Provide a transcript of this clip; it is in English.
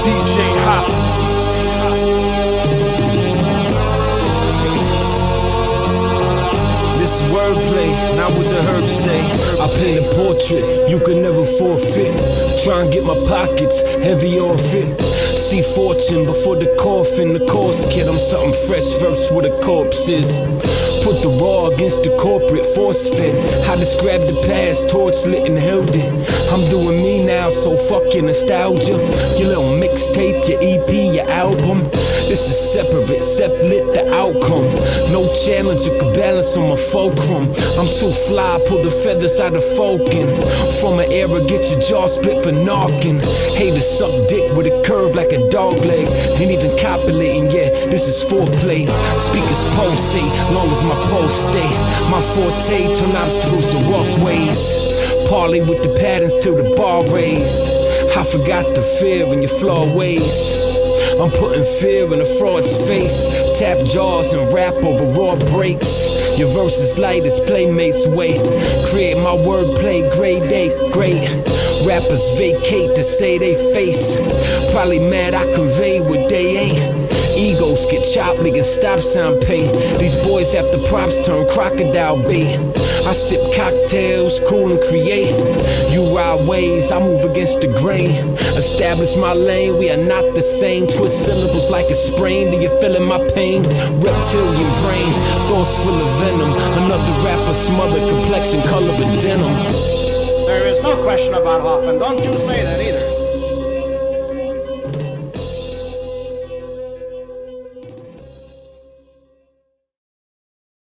DJ Hop. This is wordplay, not what the herbs say. I paint a portrait, you can never forfeit. Try and get my pockets heavy or fit. See fortune before the coffin, the course kid. I'm something fresh, first where the corpse is. Put the raw against the corporate force fit. I describe the past, torch lit and held it. I'm doing me now, so fuck your nostalgia. Your little mixtape, your EP, your album. This is separate, lit the outcome. No challenge you can balance on my fulcrum. I'm too fly, pull the feathers out of Falcon. From an era, get your jaw split for knocking. Haters suck dick with a curve like a dog leg. Ain't even copulating, yeah, this is foreplay. Speakers pulsate, long as my pulse stay. My forte, turn obstacles to walkways. Parlay with the patterns till the bar raised. I forgot the fear in your flawed ways. I'm putting fear in a fraud's face. Tap jaws and rap over raw breaks. Your verse is light as playmates way. Create my wordplay, grade A, great. Rappers vacate to say they face. Probably mad I convey what they ain't. Egos get chopped, making stop sign paint. These boys after props turn crocodile bait. I sip cocktails, cool and create. You ride waves, I move against the grain. Establish my lane, we are not the same. Twist syllables like a sprain. Do you feeling my pain? Reptilian brain, thoughts full of venom. Another rapper smothered, complexion color of denim. There is no question about Hoffman. Don't you say that either.